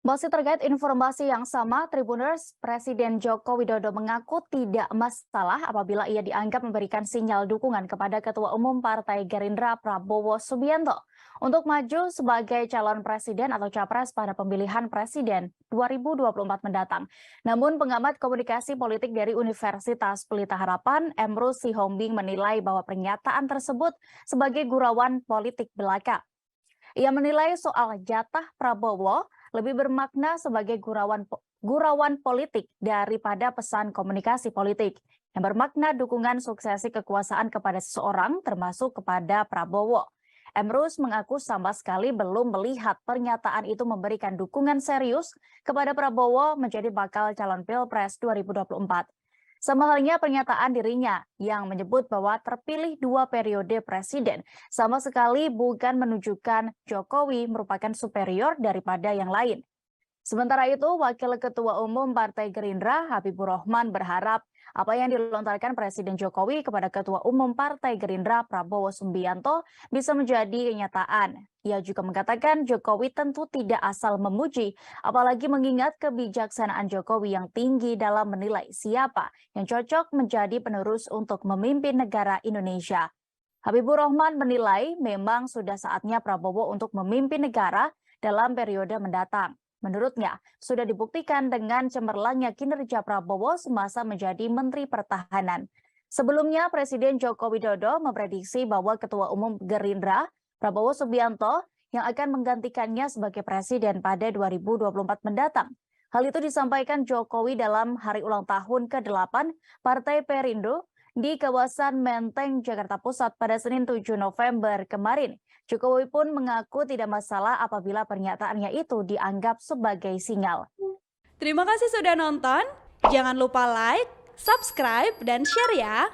Masih terkait informasi yang sama, Tribuners, Presiden Joko Widodo mengaku tidak masalah apabila ia dianggap memberikan sinyal dukungan kepada Ketua Umum Partai Gerindra Prabowo Subianto untuk maju sebagai calon presiden atau capres pada pemilihan presiden 2024 mendatang. Namun pengamat komunikasi politik dari Universitas Pelita Harapan, Emrus Sihombing menilai bahwa pernyataan tersebut sebagai gurauan politik belaka. Ia menilai soal jatah Prabowo lebih bermakna sebagai gurauan politik daripada pesan komunikasi politik yang bermakna dukungan suksesi kekuasaan kepada seseorang termasuk kepada Prabowo. Emrus mengaku sama sekali belum melihat pernyataan itu memberikan dukungan serius kepada Prabowo menjadi bakal calon Pilpres 2024. Sama halnya pernyataan dirinya yang menyebut bahwa terpilih 2 periode presiden sama sekali bukan menunjukkan Jokowi merupakan superior daripada yang lain. Sementara itu, Wakil Ketua Umum Partai Gerindra Habibur Rahman berharap apa yang dilontarkan Presiden Jokowi kepada Ketua Umum Partai Gerindra Prabowo Subianto bisa menjadi kenyataan. Ia juga mengatakan Jokowi tentu tidak asal memuji, apalagi mengingat kebijaksanaan Jokowi yang tinggi dalam menilai siapa yang cocok menjadi penerus untuk memimpin negara Indonesia. Habibur Rahman menilai memang sudah saatnya Prabowo untuk memimpin negara dalam periode mendatang. Menurutnya, sudah dibuktikan dengan cemerlangnya kinerja Prabowo semasa menjadi Menteri Pertahanan. Sebelumnya, Presiden Joko Widodo memprediksi bahwa Ketua Umum Gerindra, Prabowo Subianto, yang akan menggantikannya sebagai Presiden pada 2024 mendatang. Hal itu disampaikan Jokowi dalam hari ulang tahun ke-8 Partai Perindo di kawasan Menteng, Jakarta Pusat pada Senin 7 November kemarin. Jokowi pun mengaku tidak masalah apabila pernyataannya itu dianggap sebagai sinyal. Terima kasih sudah nonton. Jangan lupa like, subscribe, dan share ya.